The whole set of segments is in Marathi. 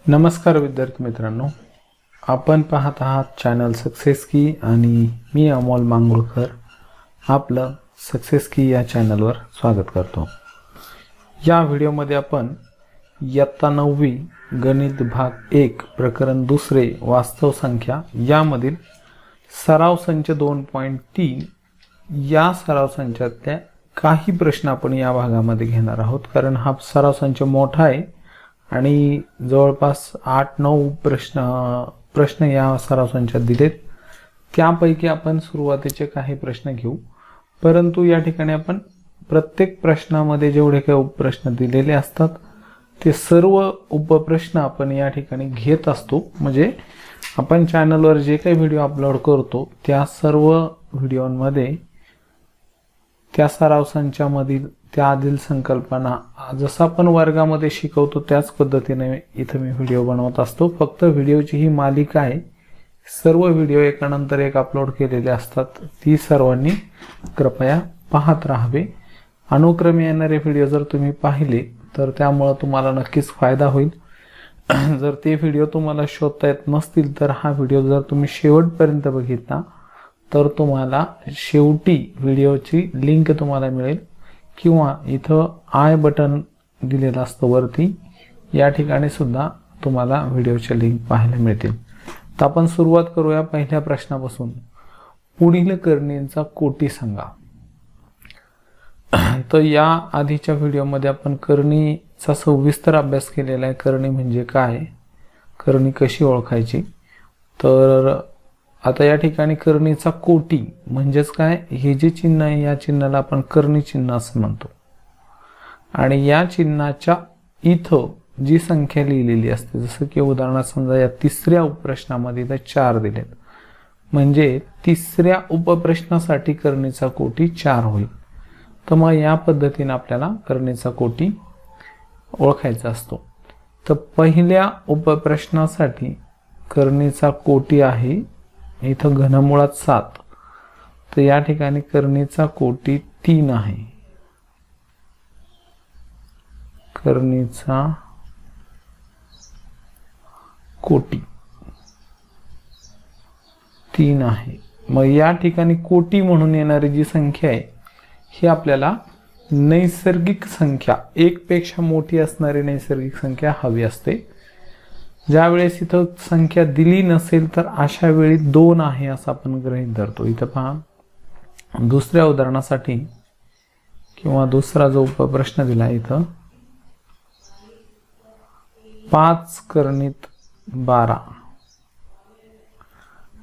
नमस्कार विद्यार्थी मित्रांनो, आपण पाहत आहात चॅनल सक्सेस की आणि मी अमोल मांगुळकर आपलं सक्सेस की या चॅनलवर स्वागत करतो। या व्हिडिओमध्ये आपण इयत्ता 9वी गणित भाग 1 प्रकरण 2 वास्तव संख्या यामधील सराव संच 2.3 या सराव संचातल्या काही प्रश्न आपण या भागामध्ये घेणार आहोत, कारण हा सराव संच मोठा आहे आणि जवळपास 8-9 प्रश्न या सराव संचात दिलेत। त्यापैकी आपण सुरुवातीचे काही प्रश्न घेऊ, परंतु या ठिकाणी आपण प्रत्येक प्रश्नामध्ये जेवढे काही उपप्रश्न दिलेले असतात ते सर्व उपप्रश्न आपण या ठिकाणी घेत असतो। म्हणजे आपण चॅनलवर जे काही व्हिडिओ अपलोड करतो त्या सर्व व्हिडिओमध्ये त्या सराव संचामधील त्यातील संकल्पना जसं आपण वर्गामध्ये शिकवतो त्याच पद्धतीने इथं मी व्हिडिओ बनवत असतो। फक्त व्हिडिओची ही मालिका आहे, सर्व व्हिडिओ एकानंतर एक अपलोड केलेले असतात, ती सर्वांनी कृपया पाहत राहावे। अनुक्रमे येणारे व्हिडिओ जर तुम्ही पाहिले तर त्यामुळे तुम्हाला नक्कीच फायदा होईल। जर ते व्हिडिओ तुम्हाला शोधता येत नसतील तर हा व्हिडिओ जर तुम्ही शेवटपर्यंत बघितला तर तुम्हाला शेवटी व्हिडिओची लिंक तुम्हाला मिळेल किंवा इथं आय बटन दिलेलं असतं वरती, या ठिकाणी सुद्धा तुम्हाला व्हिडिओचे लिंक पाहायला मिळतील। तर आपण सुरुवात करूया पहिल्या प्रश्नापासून। पुढील करणींचा कोटी सांगा। तर या आधीच्या व्हिडिओमध्ये आपण करणीचा सविस्तर अभ्यास केलेला आहे। करणी म्हणजे काय, करणी कशी ओळखायची, तर आता या ठिकाणी करणीचा कोटी म्हणजेच काय, हे जे चिन्ह आहे या चिन्हाला आपण करणी चिन्ह असं म्हणतो। आणि या चिन्हाच्या इथं जी संख्या लिहिलेली असते, जसं की उदाहरणार्थ समजा या तिसऱ्या उपप्रश्नामध्ये इथं 4 दिलेत, म्हणजे तिसऱ्या उपप्रश्नासाठी करणीचा कोटी 4 होईल। तर मग या पद्धतीने आपल्याला करणीचा कोटी ओळखायचा असतो। तर पहिल्या उपप्रश्नासाठी करणीचा कोटी आहे इथं घनमुळात 7, तर या ठिकाणी करणीचा कोटी 3 आहे। करणीचा कोटी 3 आहे। मग या ठिकाणी कोटी म्हणून येणारी जी संख्या आहे ही आपल्याला नैसर्गिक संख्या, 1 पेक्षा मोठी असणारी नैसर्गिक संख्या हवी असते। ज्यावेळेस इथं संख्या दिली नसेल तर अशा वेळी 2 आहे असं आपण गृहीत धरतो। इथं पहा दुसऱ्या उदाहरणासाठी किंवा दुसरा जो उपप्रश्न दिला इथं 5 करणीत 12,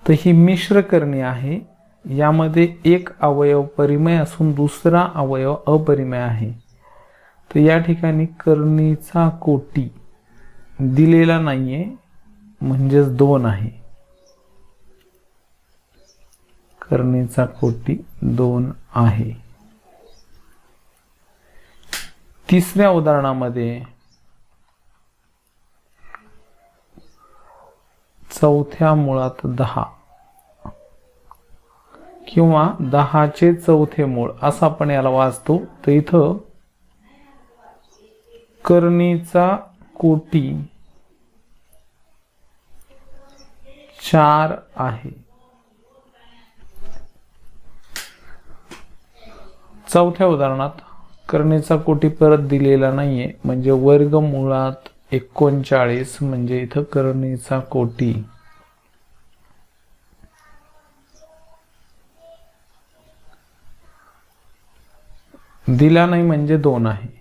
तर ही मिश्र करणी आहे। यामध्ये एक अवयव परिमेय असून दुसरा अवयव अपरिमेय आहे। तर या ठिकाणी करणीचा कोटी दिलेला नाहीये, म्हणजेच 2 आहे। करणीचा कोटी 2 आहे। तिसऱ्या उदाहरणामध्ये चौथ्या मुळात 10 किंवा 10चे चौथे मूळ असं आपण याला वाचतो। तर इथं करणीचा कोटी 4 आहे। चौथ्या उदाहरणात करणीचा कोटी परत दिलेला नाहीये, म्हणजे वर्गमुळात 39, म्हणजे इथं करणीचा कोटी दिला नाही, म्हणजे 2 आहे।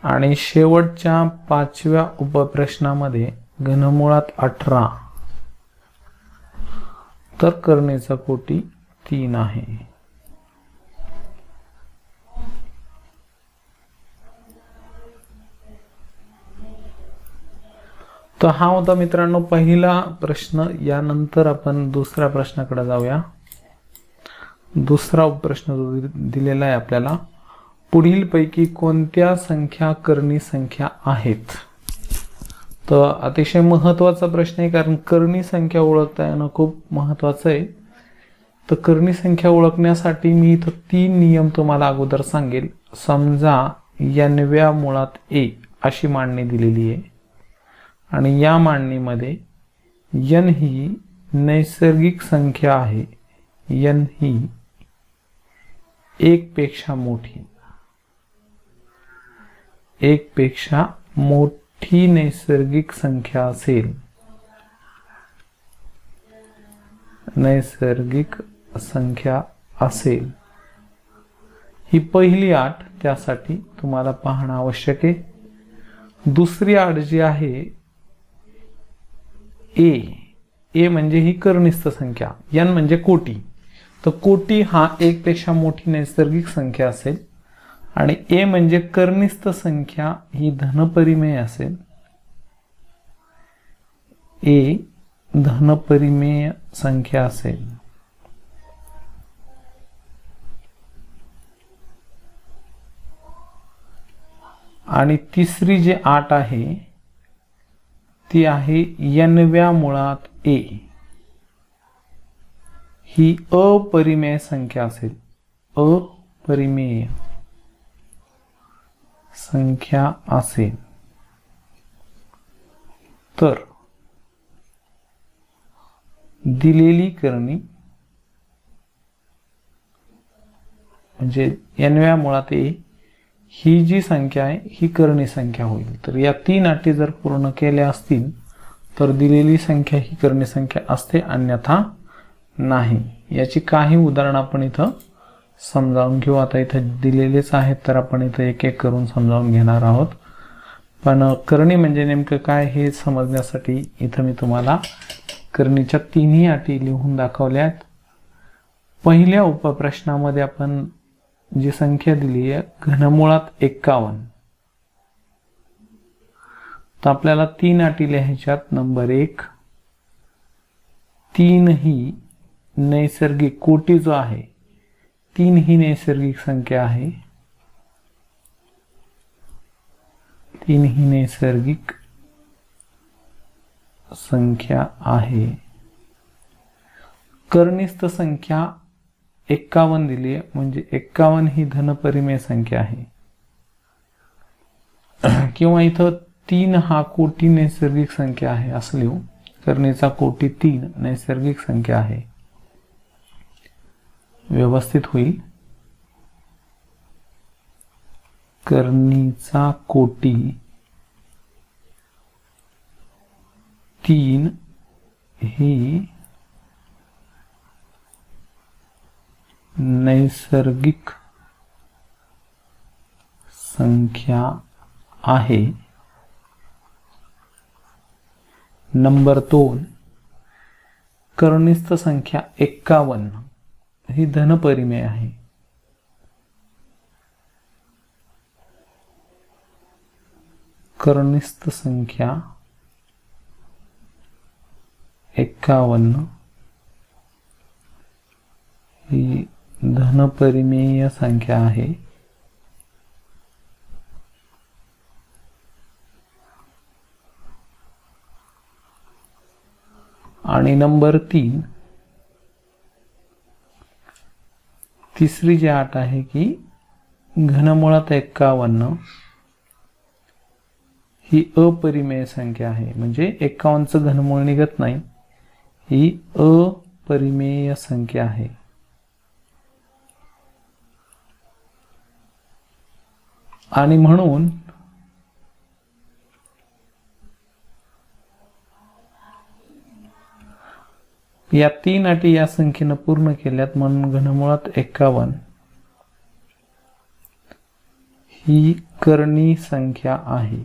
आणि शेवटच्या 5व्या उपप्रश्नामध्ये घनमुळात 18, तर करणीचा कोटी 3 आहे। तर हा होता मित्रांनो पहिला प्रश्न। यानंतर आपण दुसऱ्या प्रश्नाकडे जाऊया। दुसरा उपप्रश्न जो दिलेला आहे आपल्याला, पुढील पैकी कोणत्या संख्या करणी संख्या आहेत। तर अतिशय महत्त्वाचा प्रश्न आहे, कारण करणी संख्या ओळखता येणं खूप महत्त्वाचं आहे। तर करणी संख्या ओळखण्यासाठी मी इथं 3 नियम तुम्हाला अगोदर सांगेल। समजा n व्या मुळात a अशी मांडणी दिलेली आहे आणि या मांडणीमध्ये n ही नैसर्गिक संख्या आहे. n ही 1 पेक्षा मोठी, 1 पेक्षा मोठी नैसर्गिक संख्या असेल, नैसर्गिक संख्या असेल, ही पहिली अट. त्यासाठी तुम्हाला पाहणं आवश्यक आहे. दुसरी अट जी आहे ए म्हणजे ही कर्निस्थ संख्या, n म्हणजे कोटी. तर कोटी हा 1 पेक्षा मोठी नैसर्गिक संख्या असेल आणि ए म्हणजे कर्निस्थ संख्या ही धनपरिमेय असेल. ए धनपरिमेय संख्या असेल. आणि तिसरी जी अट आहे ती आहे n व्या मुळात a ही अपरिमेय संख्या असेल. अपरिमेय संख्या असेल तर दिलेली करणी म्हणजे n व्या मुळात a ही जी संख्या आहे ही करणी संख्या होईल. तर या 3 अटी जर पूर्ण केल्या असतील तर दिलेली संख्या ही करणी संख्या असते, अन्यथा नाही. याची काही उदाहरण आपण इथं समजावून घेऊ. आता इथं दिलेलेच आहेत तर आपण इथं एक एक करून समजावून घेणार आहोत. पण करणी म्हणजे नेमकं काय हे समजण्यासाठी इथं मी तुम्हाला करणीच्या 3ही अटी लिहून दाखवल्या आहेत. पहिल्या उपप्रश्नामध्ये आपण जी संख्या दिली आहे घनमुळात 51, तर आपल्याला 3 अटी लिहायच्यात. नंबर 1, 3 ही नैसर्गिक, कोटी जो आहे 3 ही नैसर्गिक संख्या आहे. 3 ही नैसर्गिक संख्या आहे. कर्निस्थ संख्या 51 दिली आहे म्हणजे 51 ही धनपरिमेय संख्या आहे. किंवा इथं 3 हा कोटी नैसर्गिक संख्या आहे असं लिहू. करणीचा कोटी 3 नैसर्गिक संख्या आहे. व्यवस्थित होईल. करणीचा कोटी 3 ही नैसर्गिक संख्या आहे. नंबर 2, कर्निस्थ संख्या 51 ही धनपरिमेय आहे. कर्निस्थ संख्या 51 ही धनपरिमेय संख्या आहे. आणि नंबर 3, तिसरी जी अट आहे की घनमुळात 51 ही अपरिमेय संख्या आहे. म्हणजे 51चं घनमूळ निघत नाही, ही अपरिमेय संख्या आहे. आणि म्हणून या 3 अटी या संख्येनं पूर्ण केल्यात म्हणून घनमुळात 51 ही करणी संख्या आहे.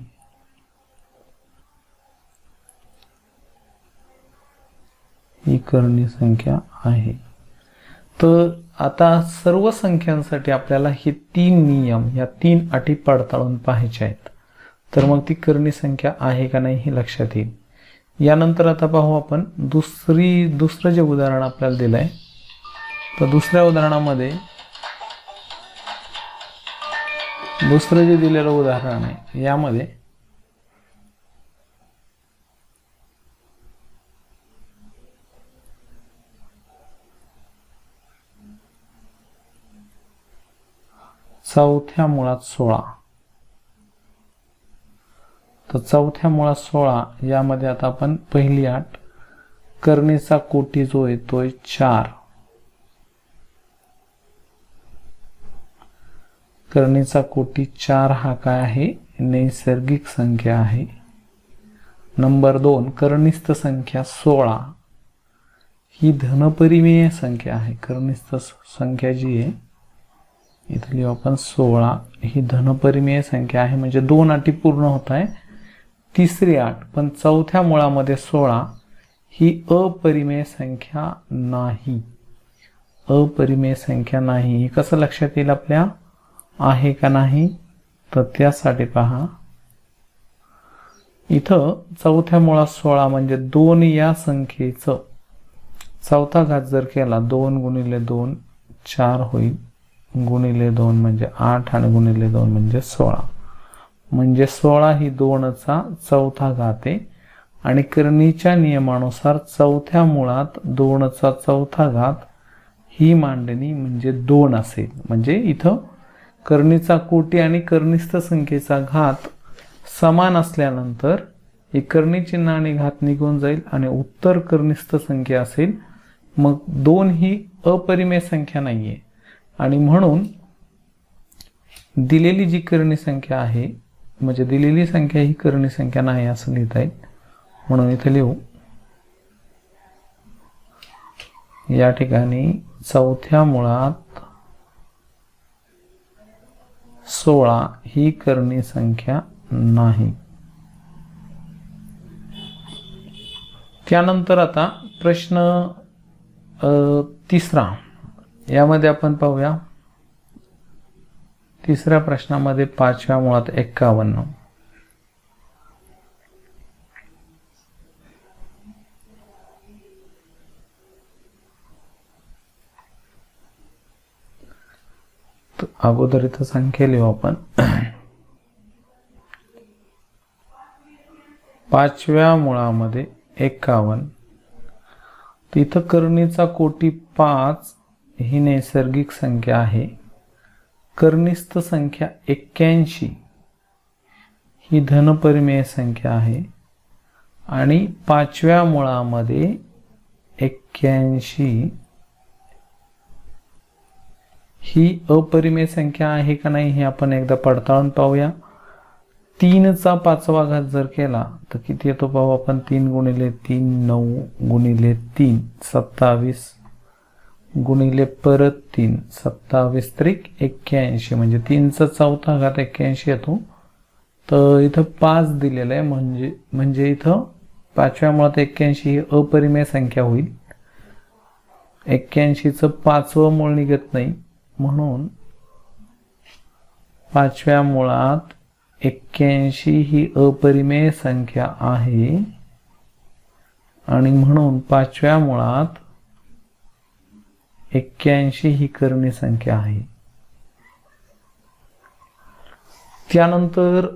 ही करणी संख्या आहे. तर आता सर्व संख्यांसाठी आपल्याला हे 3 नियम, या 3 अटी पडताळून पाहायच्या आहेत. तर मग ती करणी संख्या आहे का नाही हे लक्षात येईल. यानंतर आता पाहू आपण दुसरं जे उदाहरण आपल्याला दिलंय. तर दुसऱ्या उदाहरणामध्ये दुसरं जे दिलेलं उदाहरण आहे यामध्ये चौथ्या मुळात 16 तर चौथ्या मुळात 16 यामध्ये आता आपण पहिली 8, करणीचा कोटी जो आहे तो 4, करणीचा कोटी 4 हा काय आहे, नैसर्गिक संख्या आहे. नंबर 2, करणीस्थ संख्या 16 ही धनपरिमेय संख्या आहे. करणीस्थ संख्या जी आहे इथे लिहू आपण 16 ही धनपरिमेय संख्या आहे, म्हणजे 2 अटी पूर्ण होत आहे. तिसरी 8, पण चौथ्या मुळामध्ये 16 ही अपरिमेय संख्या नाही. अपरिमेय संख्या नाही. हे कसं लक्षात येईल आपल्या, आहे का नाही, तर त्यासाठी पहा इथं चौथ्या मुळात 16 म्हणजे 2 या संख्येचं चौथा घात जर केला 2 गुणिले 2 4 होईल, गुणिले 2 म्हणजे 8 आणि गुणिले 2 म्हणजे 16, म्हणजे 16 ही 2चा चौथा घात आहे. आणि करणीच्या नियमानुसार चौथ्या मुळात 2चा चौथा घात ही मांडणी म्हणजे 2 असेल. म्हणजे इथं करणीचा कोटी आणि करणीस्थ संख्येचा घात समान असल्यानंतर ही करणी चिन्ह आणि घात निघून जाईल आणि उत्तर करणीस्थ संख्या असेल. मग 2 ही अपरिमेय संख्या नाहीये आणि म्हणून दिलेली जी करणी संख्या आहे, म्हणजे दिलेली संख्या ही करणी संख्या नाही असं लिहिता येईल. म्हणून इथे लिहू, या ठिकाणी चौथ्या मुळात 16 ही करणी संख्या नाही. त्यानंतर आता प्रश्न तिसरा, यामध्ये आपण पाहूया. तिसऱ्या प्रश्नामध्ये 5व्या मुळात 51. अगोदर इथं संख्या लिहू आपण. 5व्या मुळामध्ये 51, तिथं करणीचा कोटी 5 ही नैसर्गिक संख्या आहे. करणीस्थ संख्या 81 ही धनपरिमेय संख्या आहे आणि 5व्या मुळामध्ये 81 ही अपरिमेय संख्या आहे का नाही हे आपण एकदा पडताळून पाहूया. 3चा 5वा घात जर केला तर किती येतो पाहू आपण. 3 गुणिले 3 9 गुणिले 3 27 गुणिले परत 3 27 त्रिक 81, म्हणजे 3चा चौथा घात 81 येतो. तर इथं 5 दिलेलं आहे, म्हणजे इथं 5व्या मुळात 81 ही अपरिमेय संख्या होईल. 81चं 5वं मूळ निघत नाही, म्हणून 5व्या मुळात 81 ही अपरिमेय संख्या आहे आणि म्हणून 5व्या मुळात 81 ही करणी संख्या आहे. त्यानंतर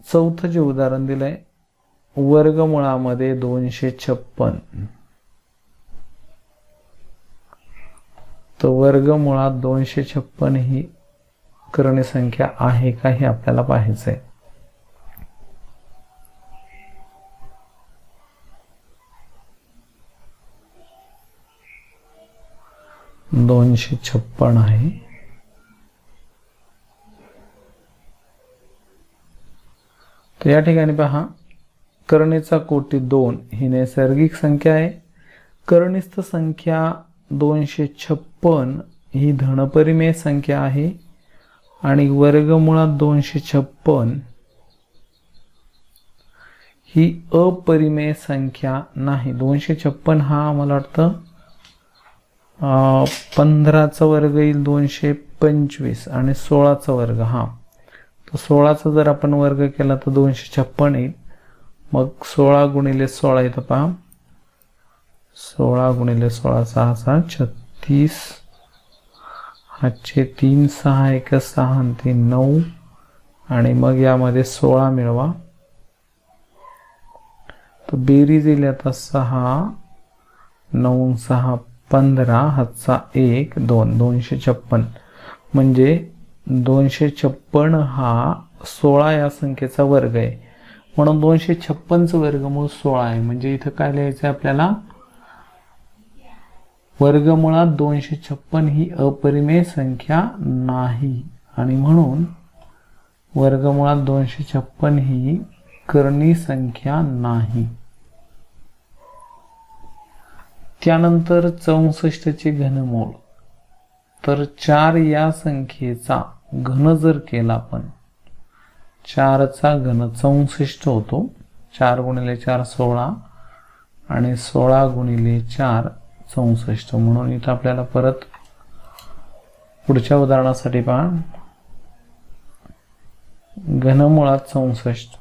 चौथं जे उदाहरण दिलंय, वर्गमुळामध्ये 256. तर वर्गमुळात 256 ही करणी संख्या आहे का हे आपल्याला पाहायचंय. 256 आहे. तर या ठिकाणी पहा, करणीचा कोटी 2 ही नैसर्गिक संख्या आहे. करणीस्थ संख्या 256 ही धनपरिमेय संख्या आहे आणि वर्गमुळात 256 ही अपरिमेय संख्या नाही. 256 हा मला वाटतं 15चा वर्ग येईल 225 आणि 16चा वर्ग, हा तर 16चा जर आपण वर्ग केला तर 256 येईल. मग 16 गुणिले 16 इथं पहा, 16 गुणिले 16 6 6 36, हातचे 3 6 1 6 आणि 3 9 आणि मग यामध्ये 16 मिळवा. तर बेरीज येईल आता 6 9 6 15, हातचा 1 2, 256, म्हणजे 256 हा 16 या संख्येचा वर्ग आहे. म्हणून 256चं वर्गमूळ 16 आहे. म्हणजे इथं काय लिहायचं आहे आपल्याला, वर्गमुळात 256 ही अपरिमेय संख्या नाही आणि म्हणून वर्गमुळात 256 ही कर्णी संख्या नाही. त्यानंतर 64चे घनमूळ. तर 4 या संख्येचा घन जर केला आपण, 4चा घन 64 होतो. 4 गुणिले 4 16 आणि 16 गुणिले 4 64. म्हणून इथं आपल्याला परत पुढच्या उदाहरणासाठी पहा, घनमुळात 64.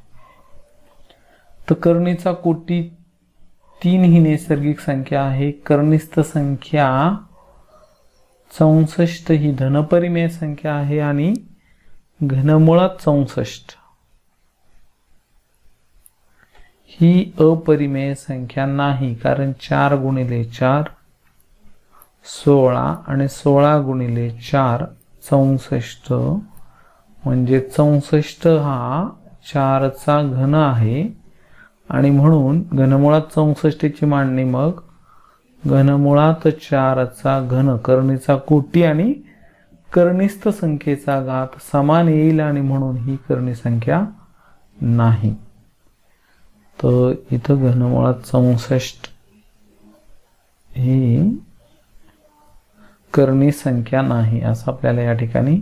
तर कर्णीचा कोटी 3 ही नैसर्गिक संख्या आहे. कर्णिस्थ संख्या 64 ही धनपरिमेय संख्या आहे आणि घनमुळात 64 ही अपरिमेय संख्या नाही. कारण 4 गुणिले 4 16 आणि 16 गुणिले 4 64. म्हणजे 64 हा 4चा घन आहे आणि म्हणून घनमुळात 64ची मांडणी मग घनमुळात 4चा घन, कर्णीचा कोटी आणि कर्णिस्थ संख्येचा घात समान येईल आणि म्हणून ही कर्णी संख्या नाही. तर इथं घनमुळात 64 ही कर्णी संख्या नाही असं आपल्याला या ठिकाणी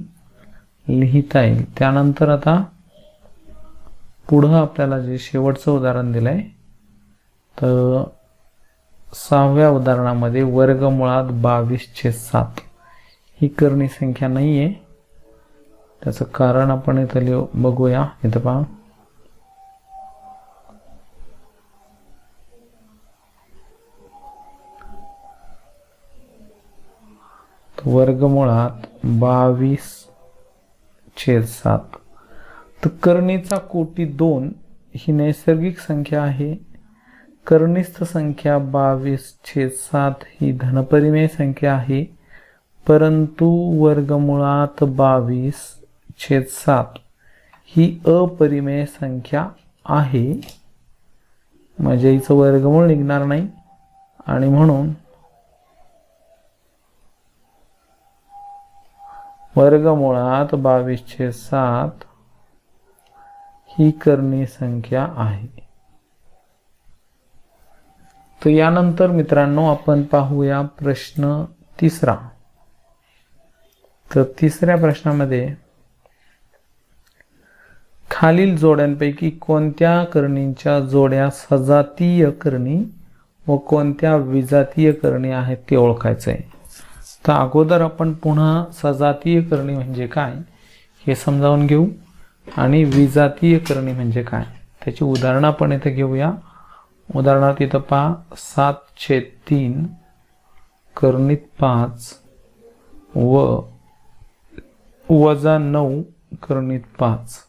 लिहिता येईल. त्यानंतर आता पुढं आपल्याला जे शेवटचं उदाहरण दिलंय, तर 6व्या उदाहरणामध्ये वर्गमुळात 22/7 ही कर्णी संख्या नाहीये. त्याचं कारण आपण इथं बघूया. इथं पहा, वर्गमुळात 22/7. तर कर्णीचा कोटी 2 ही नैसर्गिक संख्या आहे. कर्णिस्थ संख्या 22/7 ही धनपरिमेय संख्या आहे. परंतु वर्गमुळात 22/7 ही अपरिमेय संख्या आहे. म्हणजे हिचं वर्गमूळ निघणार नाही आणि म्हणून वर्गमुळात 22/7 ही कर्णी संख्या आहे. तर यानंतर मित्रांनो आपण पाहूया प्रश्न 3. तर 3ऱ्या प्रश्नामध्ये खालील जोड्यांपैकी कोणत्या कर्णींच्या जोड्या सजातीय कर्णी व कोणत्या विजातीय कर्णी आहेत ते ओळखायचे आहे. तर अगोदर आपण पुन्हा सजातीय कर्णी म्हणजे काय हे समजावून घेऊ आणि विजातीय कर्णी म्हणजे काय त्याची उदाहरणं आपण इथे घेऊया. उदाहरणार्थ इथं पहा, 7/3 कर्णित 5 व -9 कर्णित 5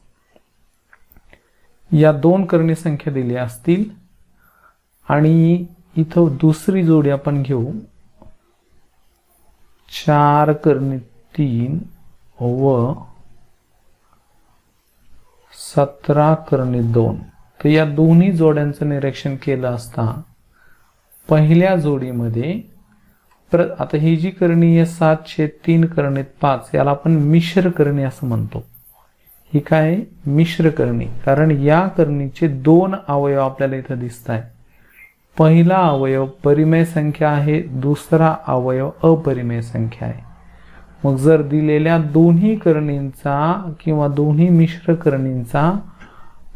या 2 कर्णी संख्या दिल्या असतील आणि इथं दुसरी जोडी आपण घेऊ 4 कर्णित 3 व 17 कर्णित 2. तर या दोन्ही जोड्यांचं निरीक्षण केलं असता पहिल्या जोडीमध्ये आता ही जी कर्णी आहे 7/3 कर्णित 5 याला आपण मिश्र कर्णी असं म्हणतो. ही काय मिश्र कर्णी, कारण या कर्णीचे 2 अवयव आपल्याला इथं दिसत आहेत. पहिला अवयव परिमेय संख्या आहे, दुसरा अवयव अपरिमेय संख्या आहे. मग जर दिलेल्या दोन्ही कर्णींचा किंवा दोन्ही मिश्र कर्णींचा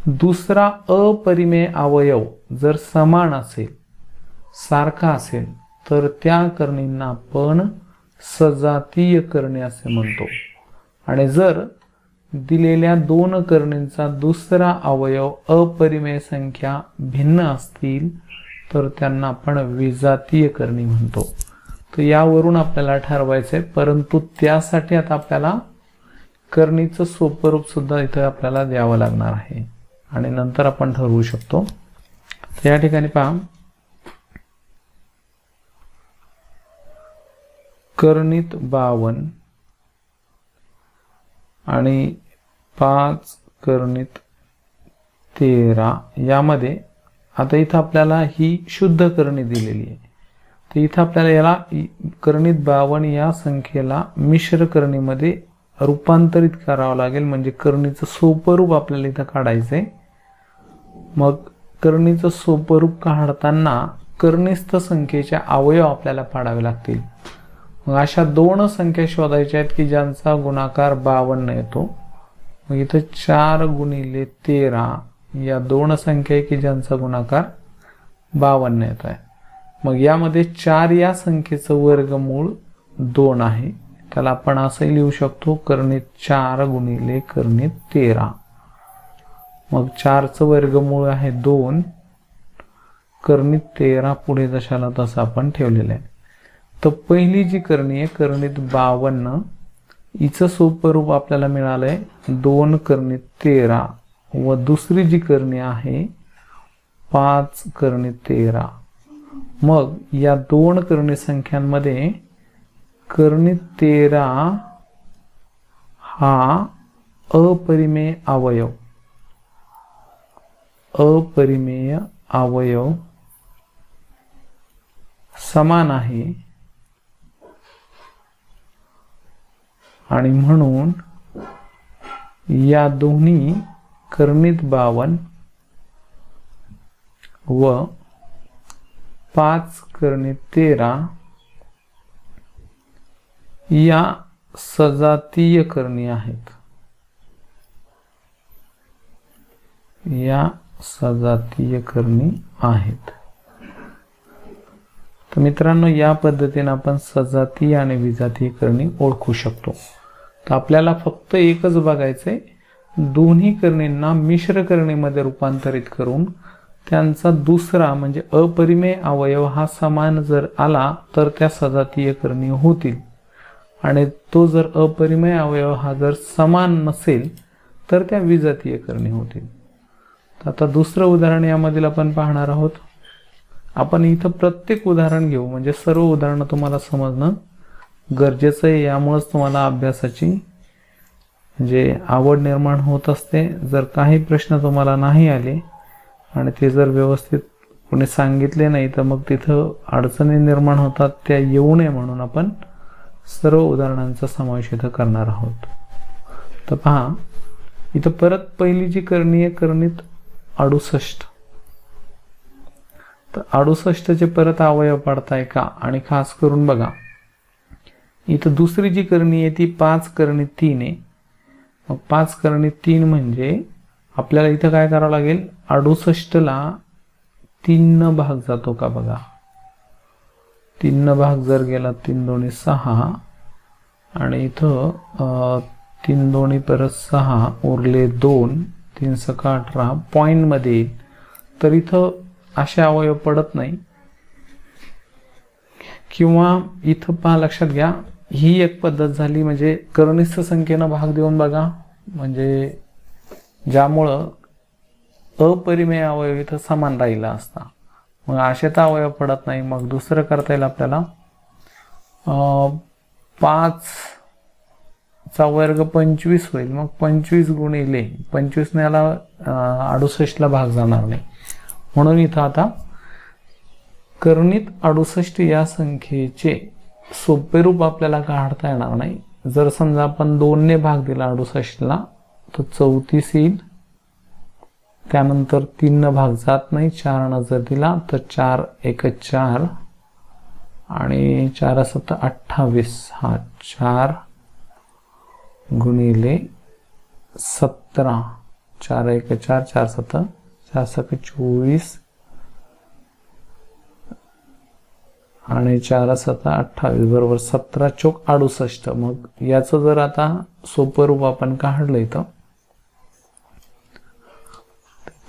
दुसरा अपरिमेय अवयव जर समान असेल, सारखा असेल, तर त्या कर्णींना आपण सजातीय कर्णी असे म्हणतो. आणि जर दिलेल्या 2 कर्णींचा दुसरा अवयव अपरिमेय संख्या भिन्न असतील तर त्यांना आपण विजातीय कर्णी म्हणतो. तर यावरून आपल्याला ठरवायचंय, परंतु त्यासाठी आता आपल्याला कर्णीचं सोपं रूप सुद्धा इथं आपल्याला द्यावं लागणार आहे आणि नंतर आपण ठरवू शकतो. तर या ठिकाणी पहा, कर्णित 52 आणि 5 कर्णित 13 यामध्ये आता इथं आपल्याला ही शुद्ध करणी दिलेली आहे, तर इथं आपल्याला याला कर्णित 52 या संख्येला मिश्र करणीमध्ये रूपांतरित करावं लागेल, म्हणजे करणीचं सोपं रूप आपल्याला इथं काढायचंय. मग करणीचं सोपं रूप काढताना करणीस्थ संख्येचे अवयव आपल्याला पाडावे लागतील. मग अशा 2 संख्या शोधायच्या आहेत की ज्यांचा गुणाकार 52 येतो. मग इथं 4 गुणिले 13 या 2 संख्या आहे की ज्यांचा गुणाकार 52 येत आहे. मग यामध्ये 4 या संख्येचं वर्गमूळ 2 आहे, त्याला आपण असंही लिहू शकतो कर्णित 4 गुणिले कर्णित 13. मग 4चं वर्गमूळ आहे 2, कर्णित 13 पुढे जशाला तसं आपण ठेवलेलं आहे. तर पहिली जी करणी आहे कर्णित 52, हिचं सोपं रूप आपल्याला मिळालंय 2 कर्णित 13, व दुसरी जी करणी आहे 5 कर्णित 13. मग या 2 करणी संख्यांमध्ये कर्णित 13 हा अपरिमेय अवयव समान आहे, आणि म्हणून या दोन्ही कर्णित 52 व 5 कर्णित 13 या सजातीय करणी आहेत. तर मित्रांनो, या पद्धतीने आपण सजातीय आणि विजातीय करणी ओळखू शकतो. तर आपल्याला फक्त एकच बघायचंय, दोन्ही करणींना मिश्र करणीमध्ये रूपांतरित करून त्यांचा दुसरा म्हणजे अपरिमेय अवयव हा समान जर आला तर त्या सजातीय करणी होतील, आणि तो जर अपरिमेय अवयव हा जर समान नसेल तर त्या विजातीय करणी होतील. तर आता दुसरं उदाहरण यामधील आपण पाहणार आहोत. आपण इथं प्रत्येक उदाहरण घेऊ, म्हणजे सर्व उदाहरणं तुम्हाला समजणं गरजेचं आहे. यामुळेच तुम्हाला अभ्यासाची म्हणजे आवड निर्माण होत असते. जर काही प्रश्न तुम्हाला नाही आले आणि ते जर व्यवस्थित कोणी सांगितले नाही तर मग तिथं अडचणी निर्माण होतात, त्या येऊ नये म्हणून आपण सर्व उदाहरणांचा समावेश इथं करणार आहोत. तर पहा, इथं परत पहिली जी करणी आहे कर्णित 68. तर 68चे परत अवयव पडताय का, आणि खास करून बघा इथं दुसरी जी करणी आहे ती 5 कर्णित 3 आहे. मग 5 कर्णित 3 म्हणजे आपल्याला इथं काय करावं लागेल, 68ला 3 न भाग जातो का बघा. 3 न भाग जर गेला 3 दोन्ही 6, आणि इथं 3 दोन्ही परत 6 उरले 2, 3 सका 18 पॉइंट मध्ये येईल. तर इथं असे अवयव पडत नाही. किंवा इथं पहा, लक्षात घ्या, ही एक पद्धत झाली, म्हणजे करणीस्थ संख्येनं भाग देऊन बघा, म्हणजे ज्यामुळं अपरिमेय अवयव इथं समान राहिला असता. मग असे तर अवयव पडत नाही. मग दुसरं करता येईल आपल्याला, 5 चा वर्ग 25 होईल. मग 25 गुणिले 25 ने याला 68ला भाग जाणार नाही, म्हणून इथं आता कर्णित 68 या संख्येचे सोपे रूप आपल्याला काढता येणार नाही. जर समजा आपण 2 ने भाग दिला 68ला तर 34 येईल. त्यानंतर 3 न भाग जात नाही, 4 न जर दिला तर 4 1 4 आणि 4 7 28. हा 4 गुणिले 17, 4 1 4 4 7 4 7 24 आणि 4 7 28 बरोबर 17 चोक 68. मग याचं जर आता सोपं रूप आपण काढलं इथं,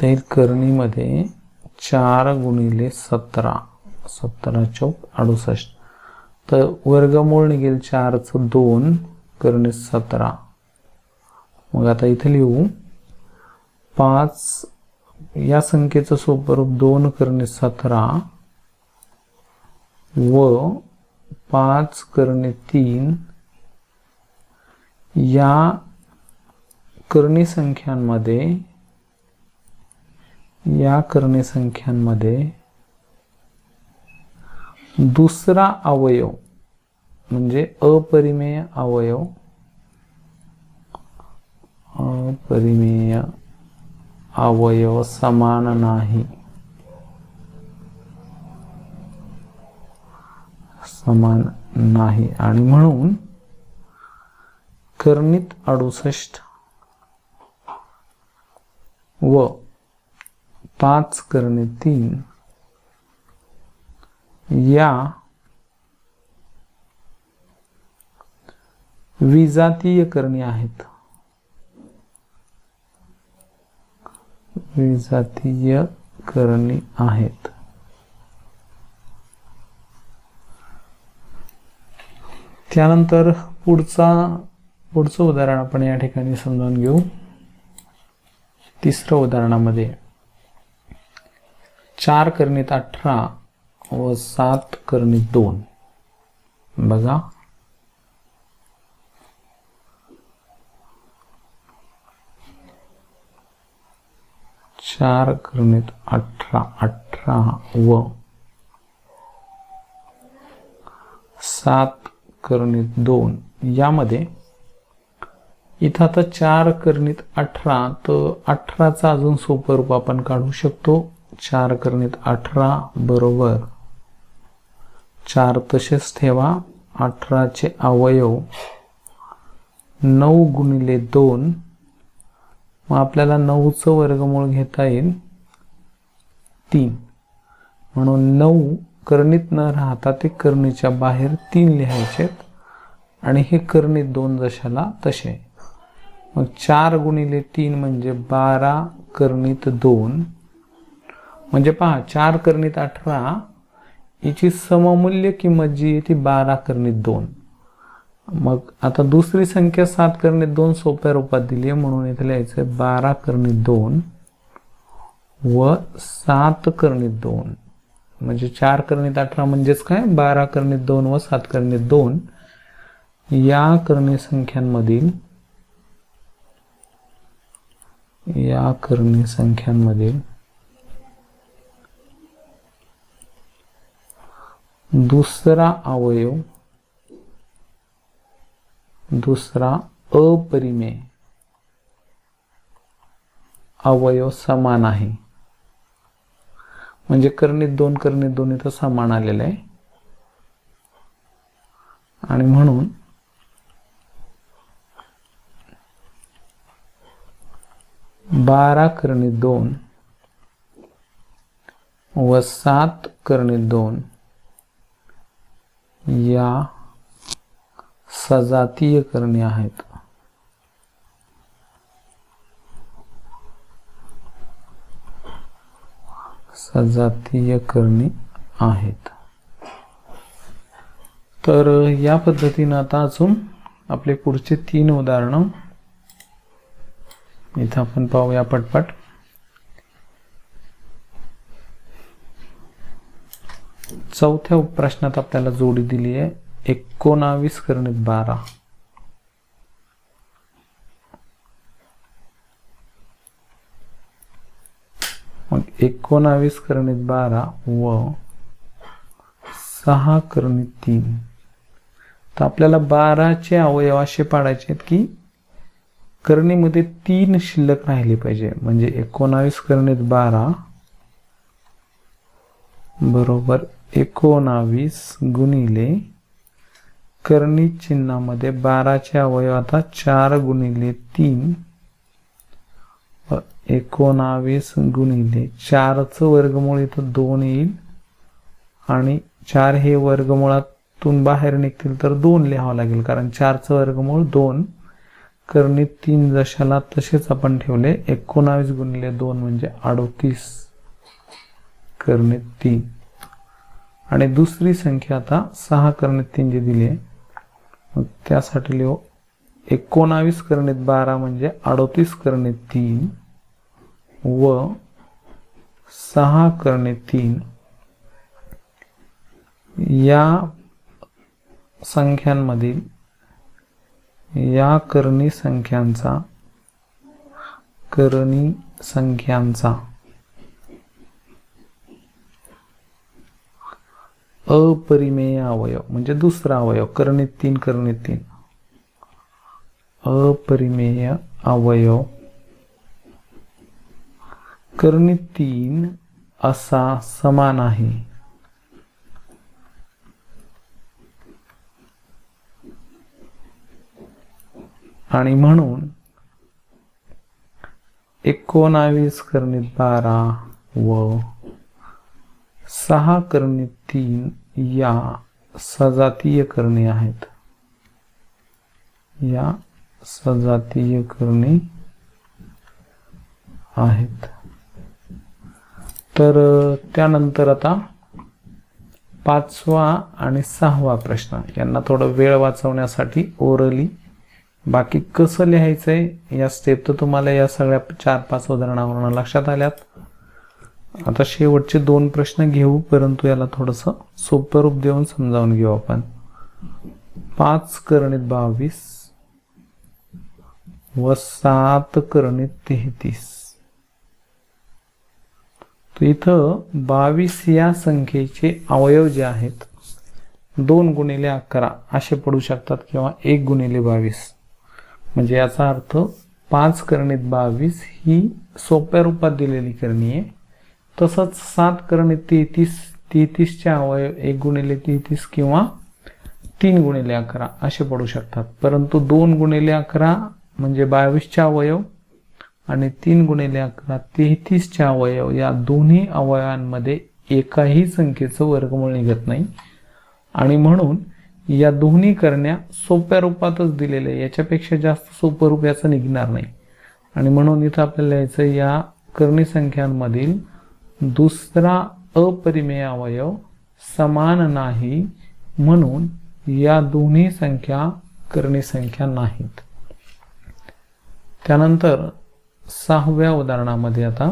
तर करणीमध्ये 4 गुणिले 17, 17 चोक 68. तर वर्गमूळ निघेल 4चं 2 कर्णित 17. मग आता इथे लिहू 5 या संख्येचं सोपं रूप 2 कर्णित 17 व 5 कर्णित 3 या कर्णी संख्यांमध्ये या करणी संख्यांमध्ये दुसरा अवयव म्हणजे अपरिमेय अवयव, अपरिमेय अवयव समान नाही, समान नाही आणि म्हणून करणीत 68 व 5 करणीत 3 या विजातीय करणी आहेत, विजातीय करणी आहेत. त्यानंतर पुढचं उदाहरण आपण या ठिकाणी समजून घेऊ. तिसऱ्या उदाहरणामध्ये 4 करणीत 18 व 7 करणीत 2. बघा, चार करणीत 18 व 7 करणीत 2 यामध्ये इथं आता 4 करणीत 18, तर 18चा अजून सोपं रूप आपण काढू शकतो. 4 करणीत 18 बरोबर 4 तसेच ठेवा. 18चे अवयव 9 गुणिले 2, मग आपल्याला 9चं वर्गमूळ घेता येईल 3. म्हणून 9 करणीत न राहता ते करणीच्या बाहेर 3 लिहायचे आणि हे करणीत 2 जशाला तसे. मग 4 गुणिले 3 म्हणजे 12 करणीत 2. म्हणजे पहा, 4 करणीत 18 याची सममूल्य किंमत जी आहे ती 12 करणीत 2. मग आता दुसरी संख्या 7 करणीत 2 सोप्या रूपात दिली आहे, म्हणून इथे लिहायचं 12 करणीत 2 व 7 करणीत 2. म्हणजे 4 करणीत 18 म्हणजेच काय, 12 करणीत 2 व 7 करणीत 2 या करणी संख्यांमधील दुसरा अवयव, दुसरा अपरिमेय अवयव समान आहे. म्हणजे करणीत 2 करणीत 2 इथं समान आलेलं आहे आणि म्हणून बारा करणीत 2 व 7 करणीत 2 या सजातीय करणी आहेत. सजातीय करणी आहेत. तर या पद्धतीने आता अजून आपले पुढचे 3 उदाहरणं इथं आपण पाहूया पटपट. चौथ्या प्रश्नात आपल्याला जोडी दिली आहे 19 करणीत 12. मग 19 करणीत 12 व 6 करणीत 3. तर आपल्याला 12चे अवयव असे पाडायचे आहेत की करणीमध्ये 3 शिल्लक राहिले पाहिजे. म्हणजे 19 करणीत 12 बरोबर 19 गुणिले करणीत चिन्हामध्ये 12चे अवयव आता 4 गुणिले 3 व 19 गुणिले 4चं वर्गमूळ इथं 2 येईल आणि 4 हे वर्गमुळातून बाहेर निघतील तर 2 लिहावं लागेल, कारण 4चं वर्गमूळ 2. करणीत 3 जशाला तसेच आपण ठेवले. 19 गुणिले 2 म्हणजे 38 करणीत 3. आणि दुसरी संख्या आता 6 करणीत 3 जी दिली आहे, मग त्यासाठी लिहू 19 करणीत 12 म्हणजे 38 करणीत 3 व 6 करणीत 3 या संख्यांमधील या करणी संख्यांचा अपरिमेय अवयव म्हणजे दुसरा अवयव, कर्णित 3 कर्णित 3, अपरिमेय अवयव कर्णित 3 असा समान आहे. आणि म्हणून 19 कर्णित 12 व 6 कर्णित 3 या सजातीय करणे आहेत. या सजातीय करणे आहेत. तर त्यानंतर आता 5वा आणि 6वा प्रश्न, यांना थोडं वेळ वाचवण्यासाठी ओरली, बाकी कसं लिहायचंय या स्टेप तर तुम्हाला या सगळ्या 4-5 उदाहरणावरून लक्षात आल्यात. आता शेवटचे 2 प्रश्न घेऊ, परंतु याला थोडंसं सोपं रूप देऊन समजावून घेऊ आपण. 5 कर्णित 22 व 7 कर्णित 33. तर इथं 22 या संख्येचे अवयव जे आहेत 2 गुणिले 11 असे पडू शकतात किंवा 1 गुणिले 22. म्हणजे याचा अर्थ 5 कर्णित 22 ही सोप्या रूपात दिलेली करणी आहे. तसंच 7 कर्णित 33 चे अवयव 1 गुणिले 33 किंवा 3 गुणिले 11 असे पडू शकतात. परंतु 2 गुणिले 11 म्हणजे 22 चे अवयव आणि 3 गुणिले 11 33 चे अवयव, या दोन्ही अवयवांमध्ये एकाही संख्येचं वर्गमूळ निघत नाही. आणि म्हणून या दोन्ही करण्या सोप्या रूपातच दिलेल्या, याच्यापेक्षा जास्त सोपं रूप याचं निघणार नाही. आणि म्हणून इथं आपल्याला याचं या करणी संख्यांमधील दुसरा अपरिमेय अवयव समान नाही, म्हणून या दोन्ही संख्या करणी संख्या नाहीत. त्यानंतर 6व्या उदाहरणामध्ये आता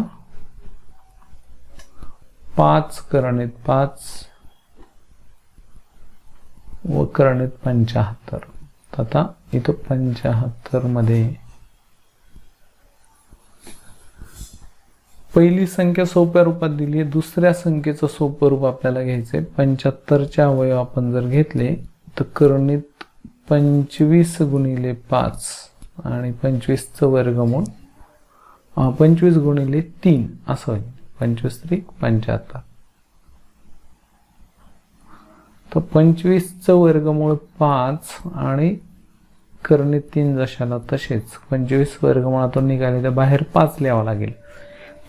5 कर्णित 5 व कर्णित 75. आता इथं 75 मध्ये पहिली संख्या सोप्या रूपात दिली आहे, दुसऱ्या संख्येचं सोपं रूप आपल्याला घ्यायचंय. 75 चे अवयव आपण जर घेतले तर कर्णित 25 गुणिले 5 आणि 25 चं वर्गमूळ 25 गुणिले 3 असं होईल. 25 3 75. तर 25 चं वर्गमूळ 5 आणि कर्णित 3 जशाला तसेच 25 वर्गमूळातून निघाले तर बाहेर 5 लिहावं लागेल.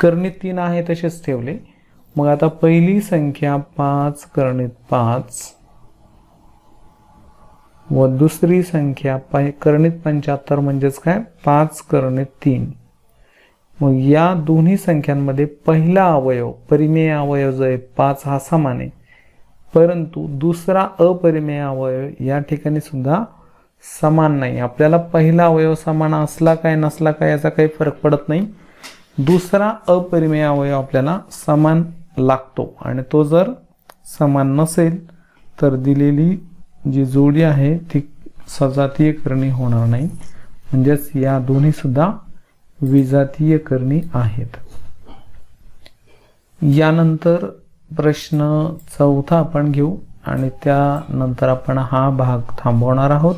कर्णित 3 आहे तसेच ठेवले. मग आता पहिली संख्या 5 कर्णित 5 व दुसरी संख्या कर्णित 75 म्हणजेच काय 5 कर्णित 3. मग या दोन्ही संख्यांमध्ये पहिला अवयव परिमेय अवयव जो आहे 5 हा समान आहे, परंतु दुसरा अपरिमेय अवयव या ठिकाणी सुद्धा समान नाही. आपल्याला पहिला अवयव समान असला काय नसला काय याचा काही फरक पडत नाही. दुसरा अपरिमेय अवयव आपल्याला समान लागतो आणि तो जर समान नसेल तर दिलेली जी जोडी आहे ती सजातीय करणी होणार नाही. म्हणजेच या दोन्ही सुद्धा विजातीय करणी आहेत. यानंतर प्रश्न 4 आपण घेऊ आणि त्यानंतर आपण हा भाग थांबवणार आहोत,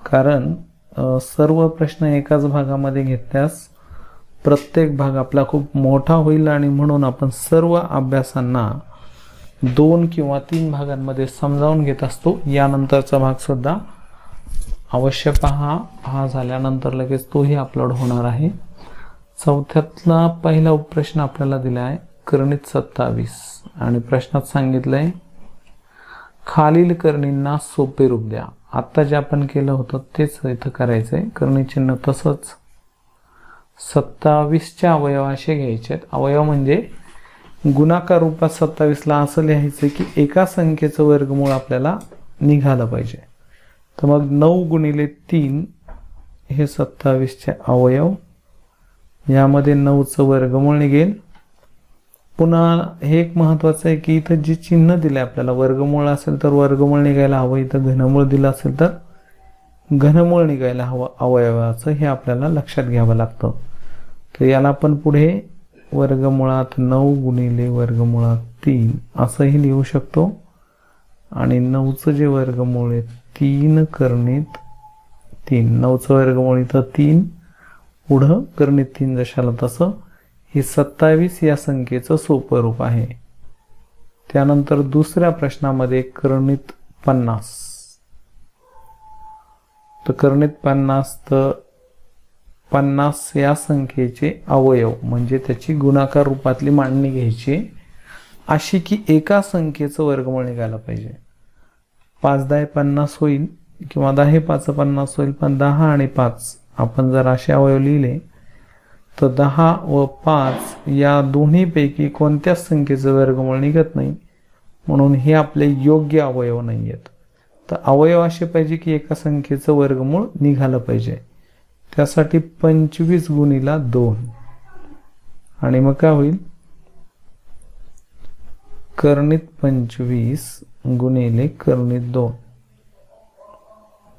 कारण सर्व प्रश्न एकाच भागामध्ये घेतल्यास प्रत्येक भाग आपला खूप मोठा होईल आणि म्हणून आपण सर्व अभ्यासांना 2 किंवा 3 भागांमध्ये समजावून घेत असतो. यानंतरचा भाग सुद्धा अवश्य पहा. हा झाल्यानंतर लगेच तोही अपलोड होणार आहे. 4थ्यातला पहिला प्रश्न आपल्याला दिला आहे कर्णित 27 आणि प्रश्नात सांगितलंय खालील करणींना सोपे रूप द्या. आता जे आपण केलं होतं तेच इथं करायचंय. करणी चिन्ह तसंच 27 चे अवयव असे घ्यायचे. अवयव म्हणजे गुणाकार रूपात 27 ला असं लिहायचं की एका संख्येचं वर्गमूळ आपल्याला निघालं पाहिजे. तर मग 9 गुणिले 3 हे 27 चे अवयव, यामध्ये 9 चं वर्गमूळ निघेल. पुन्हा हे एक महत्वाचं आहे की इथं जे चिन्ह दिले आपल्याला वर्गमूळ असेल तर वर्गमूळ निघायला हवं, इथं घनमूळ दिलं असेल तर घनमूळ निघायला हवं अवयवाचं, हे आपल्याला लक्षात घ्यावं लागतं. तर याला आपण पुढे वर्गमुळात 9 गुणिले वर्गमुळात 3 असंही लिहू शकतो आणि 9चं जे वर्गमूळ आहे 3 करणीत 3, 9चं वर्गमूळ इथं 3, पुढं करणीत 3 जशाला तसं हे 27 या संख्येचं सोपं रूप आहे. त्यानंतर दुसऱ्या प्रश्नामध्ये करणीत 50. तर करणीत 50 तर 50 या संख्येचे अवयव म्हणजे त्याची गुणाकार रूपातली मांडणी घ्यायची अशी की एका संख्येचं वर्गमूळ निघायला पाहिजे. 5 10 50 होईल किंवा 10 5 50 होईल, पण 10 आणि 5 आपण जर असे अवयव लिहिले तर 10 व 5 या दोन्हीपैकी कोणत्याच संख्येचं वर्गमूळ निघत नाही, म्हणून हे आपले योग्य अवयव नाही आहेत. तर अवयव असे पाहिजे की एका संख्येचं वर्गमूळ निघालं पाहिजे. त्यासाठी 25 गुणिले 2 आणि मग काय होईल करणीत 25 गुणिले करणीत 2.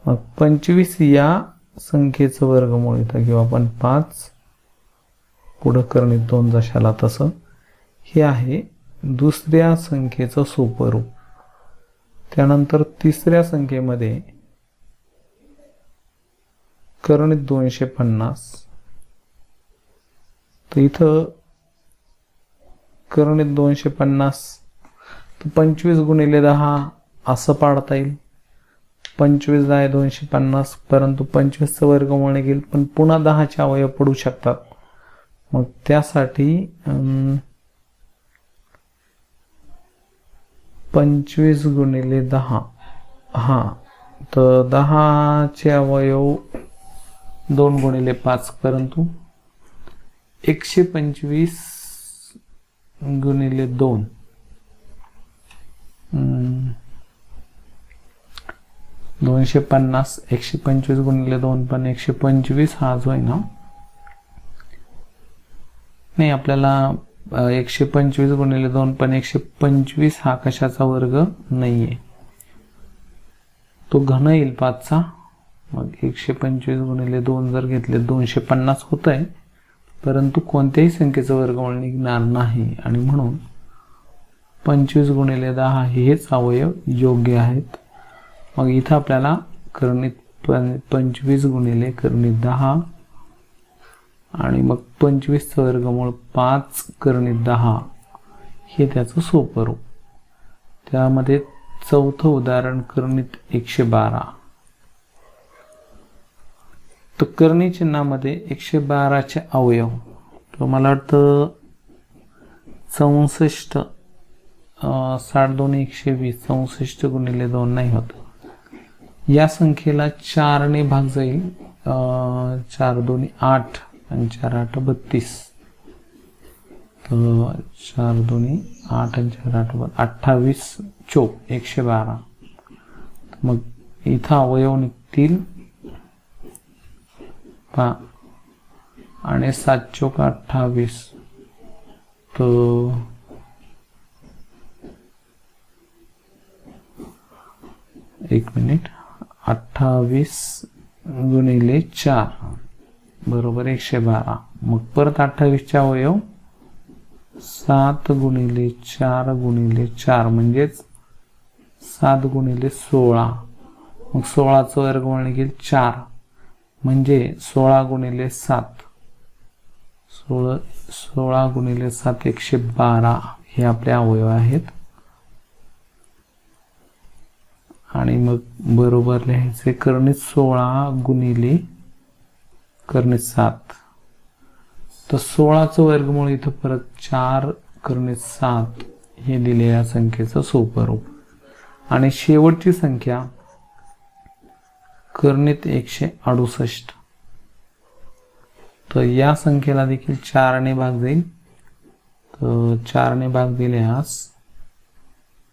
मग 25 या संख्येचं वर्गमूळ इथं घेऊ आपण 5, पुढं करणीत 2 जशाला तसं. हे आहे दुसऱ्या संख्येचं सोपं रूप. त्यानंतर तिसऱ्या संख्येमध्ये करणीत 250. तर इथं करणीत 250 तर 25 गुणिले 10 असं पाडता येईल. 25 10 250, परंतु 25चं वर्गमूळ निघेल, पण पुन्हा 10चे अवयव पडू शकतात. मग त्यासाठी 25 गुणिले 10 तर 10चे अवयव 2 गुणिले 5, परंतु 125 गुणिले 2 250. 125 गुणिले 2 पण 125 हा जो आहे ना, नाही आपल्याला 125 गुणिले 2 पण 125 हा कशाचा वर्ग नाहीये, तो घन येईल 5चा. मग 125 गुणिले 2 जर घेतले 250 होत आहे, परंतु कोणत्याही संख्येचं वर्गमूळ निघणार नाही आणि म्हणून 25 गुणिले 10 हेच अवयव योग्य आहेत. मग इथं आपल्याला करणीत 25 गुणिले करणीत 10 आणि मग 25चं वर्गमूळ 5 करणीत 10 हे त्याचं सोपं रूप. त्यामध्ये चौथं उदाहरण करणीत 112. तर करणी चिन्हामध्ये 112चे अवयव तर मला वाटतं 64 60 2 120 64 गुणिले 2 नाही होत. या संख्येला 4 ने भाग जाईल. 4 2 8 आणि 4 8 32. तर 4 2 8 आणि 4 8 28 चोक 112. मग इथं अवयव निघतील आणि 7 चोक 28. तर एक मिनिट 28 गुणिले 4 बरोबर 112. मग परत 28चे अवयव 7 गुणिले 4 गुणिले 4 म्हणजेच 7 गुणिले 16. मग 16चं वर्गमूळ निघेल 4 म्हणजे 16 गुणिले 7 16 गुणिले 7 112 हे आपले अवयव आहेत. आणि मग बरोबर लिहायचे करणीत 16 गुणिले करणीत 7. तर 16चं वर्गमूळ इथं परत 4 करणीत 7 हे दिलेल्या संख्येचं सोपं रूप. आणि शेवटची संख्या करणीत 168. तर या संख्येला देखील 4 ने भाग जाईल. तर 4 ने भाग दिल्यास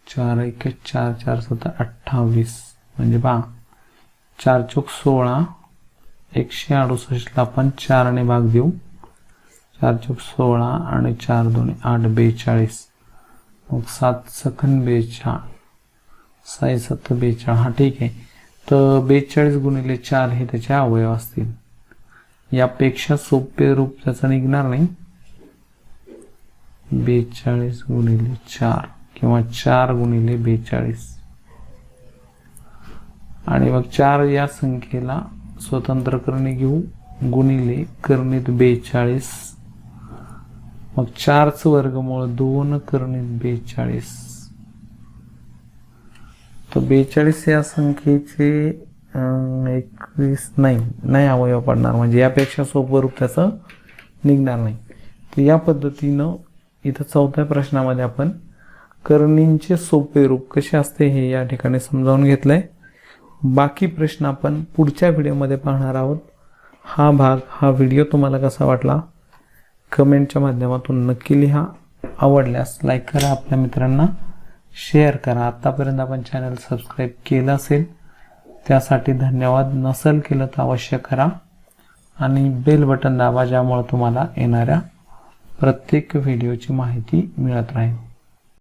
4 1 4 4 7 28 म्हणजे पहा 4 चौक 16 168 ला आपण 4 ने भाग देऊ. 4 चौक 16 आणि 4 2 8 42. मग 7 सखन 42 6 7 42. हा ठीक आहे. तर 42 गुणिले 4 हे त्याचे अवयव असतील. यापेक्षा सोपे रूप त्याचं निघणार नाही. 42 गुणिले 4 किंवा 4 गुणिले 42. आणि मग 4 या संख्येला स्वतंत्र करणी घेऊ गुणिले करणीत 42. मग 4चं वर्गमूळ 2 करणीत 42. तर 42 या संख्येचे 21 नाही अवयव पडणार, म्हणजे यापेक्षा सोपं रूप त्याचं निघणार नाही. तर या पद्धतीनं इथं 4थ्या प्रश्नामध्ये आपण करणींचे सोपे रूप कसे असते हे या ठिकाणी समजावून घेतलंय. बाकी प्रश्न आपण पुढच्या व्हिडिओमध्ये पाहणार आहोत. हा व्हिडिओ तुम्हाला कसा वाटला कमेंटच्या माध्यमातून नक्की लिहा. आवडल्यास लाईक करा, आपल्या मित्रांना शेअर करा. आतापर्यंत आपण चॅनल सबस्क्राईब केलं असेल त्यासाठी धन्यवाद. नसेल केलं तर अवश्य करा आणि बेल बटन दाबा, ज्यामुळे तुम्हाला येणाऱ्या प्रत्येक व्हिडिओची माहिती मिळत राहील.